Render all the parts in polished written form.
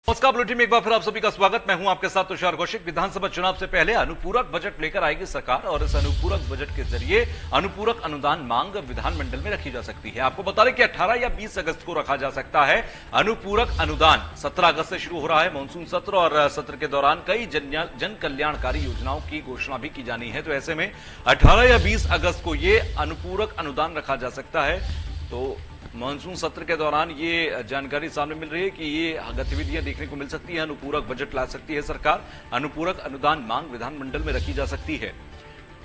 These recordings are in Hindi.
नमस्कार, बुलेटिन में एक बार फिर आप सभी का स्वागत। मैं हूं आपके साथ तुषार कौशिक। विधानसभा चुनाव से पहले अनुपूरक बजट लेकर आएगी सरकार और इस अनुपूरक बजट के जरिए अनुपूरक अनुदान मांग विधानमंडल में रखी जा सकती है। आपको बता दें कि 18 या 20 अगस्त को रखा जा सकता है अनुपूरक अनुदान। 17 अगस्त से शुरू हो रहा है मानसून सत्र और सत्र के दौरान कई जन कल्याणकारी योजनाओं की घोषणा भी की जानी है। तो ऐसे में 18 या 20 अगस्त को ये अनुपूरक अनुदान रखा जा सकता है। तो मानसून सत्र के दौरान ये जानकारी सामने मिल रही है कि ये गतिविधियां देखने को मिल सकती है। अनुपूरक बजट ला सकती है सरकार। अनुपूरक अनुदान मांग विधानमंडल में रखी जा सकती है।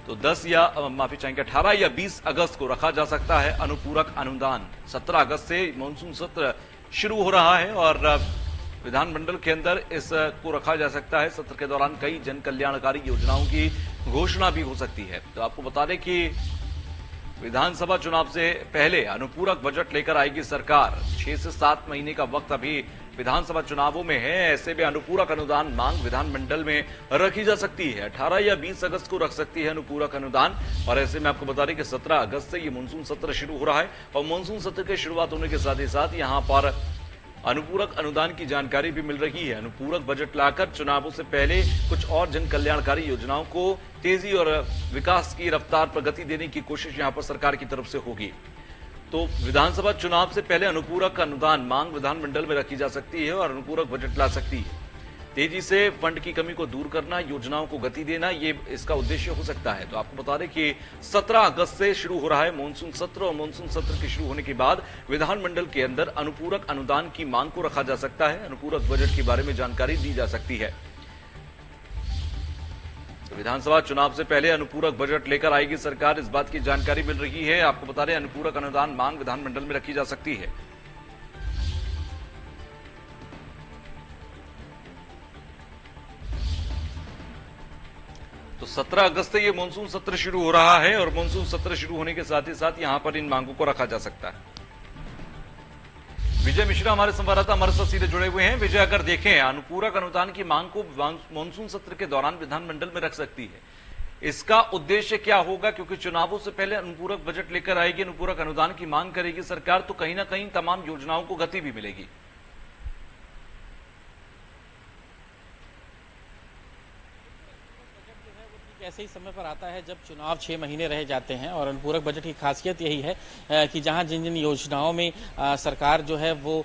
तो 18 या 20 अगस्त को रखा जा सकता है अनुपूरक अनुदान। 17 अगस्त से मानसून सत्र शुरू हो रहा है और विधानमंडल के अंदर इसको रखा जा सकता है। सत्र के दौरान कई जन कल्याणकारी योजनाओं की घोषणा भी हो सकती है। तो आपको बता दें कि विधानसभा चुनाव से पहले अनुपूरक बजट लेकर आएगी सरकार। 6 से 7 महीने का वक्त अभी विधानसभा चुनावों में है। ऐसे में अनुपूरक अनुदान मांग विधानमंडल में रखी जा सकती है। 18 या 20 अगस्त को रख सकती है अनुपूरक अनुदान। और ऐसे में आपको बता दें कि 17 अगस्त से ये मानसून सत्र शुरू हो रहा है और मानसून सत्र की शुरुआत होने के साथ ही साथ यहां पर अनुपूरक अनुदान की जानकारी भी मिल रही है। अनुपूरक बजट लाकर चुनावों से पहले कुछ और जन कल्याणकारी योजनाओं को तेजी और विकास की रफ्तार पर गति देने की कोशिश यहां पर सरकार की तरफ से होगी। तो विधानसभा चुनाव से पहले अनुपूरक अनुदान मांग विधानमंडल में रखी जा सकती है और अनुपूरक बजट ला सकती है। तेजी से फंड की कमी को दूर करना, योजनाओं को गति देना, ये इसका उद्देश्य हो सकता है। तो आपको बता दें कि 17 अगस्त से शुरू हो रहा है मानसून सत्र और मानसून सत्र के शुरू होने के बाद विधानमंडल के अंदर अनुपूरक अनुदान की मांग को रखा जा सकता है। अनुपूरक बजट के बारे में जानकारी दी जा सकती है। तो विधानसभा चुनाव से पहले अनुपूरक बजट लेकर आएगी सरकार, इस बात की जानकारी मिल रही है। आपको बता दें अनुपूरक अनुदान मांग विधानमंडल में रखी जा सकती है। तो 17 अगस्त से ये मानसून सत्र शुरू हो रहा है और मानसून सत्र शुरू होने के साथ ही साथ यहां पर इन मांगों को रखा जा सकता है। विजय मिश्रा हमारे संवाददाता हमारे साथ सीधे जुड़े हुए हैं। विजय, अगर देखें अनुपूरक अनुदान की मांग को मानसून सत्र के दौरान विधानमंडल में रख सकती है, इसका उद्देश्य क्या होगा? क्योंकि चुनावों से पहले अनुपूरक बजट लेकर आएगी, अनुपूरक अनुदान की मांग करेगी सरकार, तो कहीं ना कहीं तमाम योजनाओं को गति भी मिलेगी। ऐसे ही समय पर आता है जब चुनाव 6 महीने रह जाते हैं और अनुपूरक बजट की खासियत यही है कि जहां जिन जिन योजनाओं में सरकार जो है वो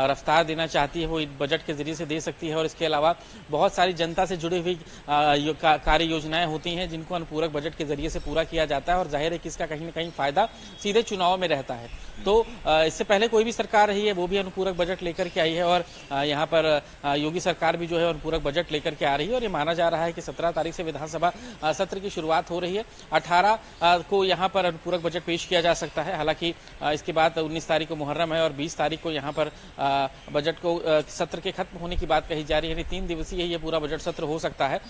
रफ्तार देना चाहती है वो बजट के जरिए से दे सकती है। और इसके अलावा बहुत सारी जनता से जुड़ी हुई कार्य योजनाएं होती हैं जिनको अनुपूरक बजट के जरिए से पूरा किया जाता है और जाहिर है कि इसका कहीं न कहीं फायदा सीधे चुनाव में रहता है। तो इससे पहले कोई भी सरकार रही है वो भी अनुपूरक बजट लेकर के आई है और यहाँ पर योगी सरकार भी जो है अनुपूरक बजट लेकर के आ रही है। और ये माना जा रहा है कि 17 तारीख से विधानसभा सत्र की शुरुआत हो रही है। 18 को यहाँ पर अनुपूरक बजट पेश किया जा सकता है। हालांकि इसके बाद 19 तारीख को मुहर्रम है और 20 तारीख को यहाँ पर बजट को सत्र के खत्म होने की बात कही जा रही है। 3 दिवसीय ये पूरा बजट सत्र हो सकता है।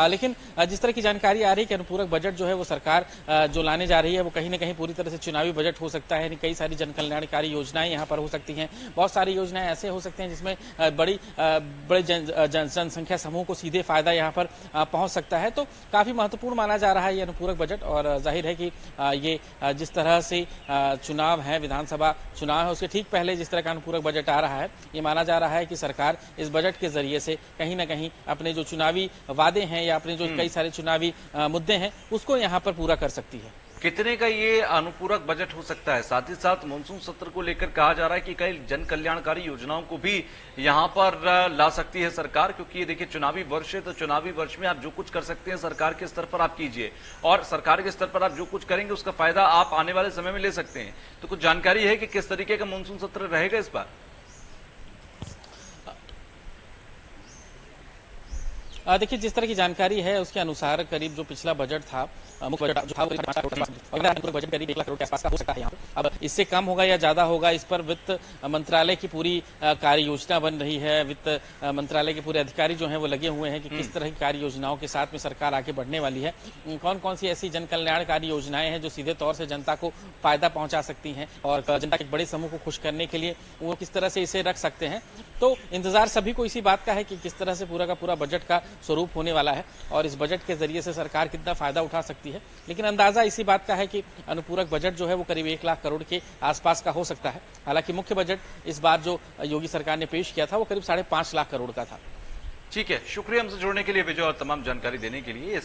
लेकिन जिस तरह की जानकारी आ रही है कि अनुपूरक बजट जो है वो सरकार जो लाने जा रही है वो कहीं ना कहीं पूरी तरह से चुनावी बजट हो सकता है। कई सारी जन कल्याणकारी योजनाएं यहाँ पर हो सकती हैं। बहुत सारी योजनाएं ऐसे हो सकते हैं जिसमें बड़े जनसंख्या समूह को सीधे फायदा यहाँ पर पहुंच सकता है। तो काफी महत्वपूर्ण माना जा रहा है ये अनुपूरक बजट। और जाहिर है कि ये जिस तरह से चुनाव है, विधानसभा चुनाव है, उसके ठीक पहले जिस तरह का अनुपूरक बजट आ रहा है, ये माना जा रहा है कि सरकार इस बजट के जरिए से कहीं ना कहीं अपने जो चुनावी वादे हैं या अपने जो कई सारे चुनावी मुद्दे हैं उसको यहाँ पर पूरा कर सकती है। कितने का ये अनुपूरक बजट हो सकता है? साथ ही साथ मानसून सत्र को लेकर कहा जा रहा है कि कई जन कल्याणकारी योजनाओं को भी यहां पर ला सकती है सरकार, क्योंकि ये देखिए चुनावी वर्ष है। तो चुनावी वर्ष में आप जो कुछ कर सकते हैं सरकार के स्तर पर आप कीजिए और सरकार के स्तर पर आप जो कुछ करेंगे उसका फायदा आप आने वाले समय में ले सकते हैं। तो कुछ जानकारी है कि किस तरीके का मानसून सत्र रहेगा इस बार? देखिए, जिस तरह की जानकारी है उसके अनुसार करीब जो पिछला बजट था, मुख्य बजट जो था वो 5 करोड़ बजट करीब 1 लाख करोड़ के आसपास का हो सकता है यहाँ पर। अब इससे कम होगा या ज्यादा होगा, इस पर वित्त मंत्रालय की पूरी कार्य योजना बन रही है। वित्त मंत्रालय के पूरे अधिकारी जो हैं वो लगे हुए हैं कि किस तरह की कार्य योजनाओं के साथ में सरकार आगे बढ़ने वाली है। कौन कौन सी ऐसी जन कल्याणकारी योजनाएं हैं जो सीधे तौर से जनता को फायदा पहुंचा सकती हैं और जनता के बड़े समूह को खुश करने के लिए वो किस तरह से इसे रख सकते हैं। तो इंतजार सभी को इसी बात का है कि किस तरह से पूरा का पूरा बजट का स्वरूप होने वाला है और इस बजट के जरिए से सरकार कितना फायदा उठा सकती है। लेकिन अंदाजा इसी बात का है कि अनुपूरक बजट जो है वो करीब 1 लाख करोड़ के आसपास का हो सकता है। हालांकि मुख्य बजट इस बार जो योगी सरकार ने पेश किया था वो करीब 5.5 लाख करोड़ का था। ठीक है, शुक्रिया हमसे जुड़ने के लिए विजय और तमाम जानकारी देने के लिए।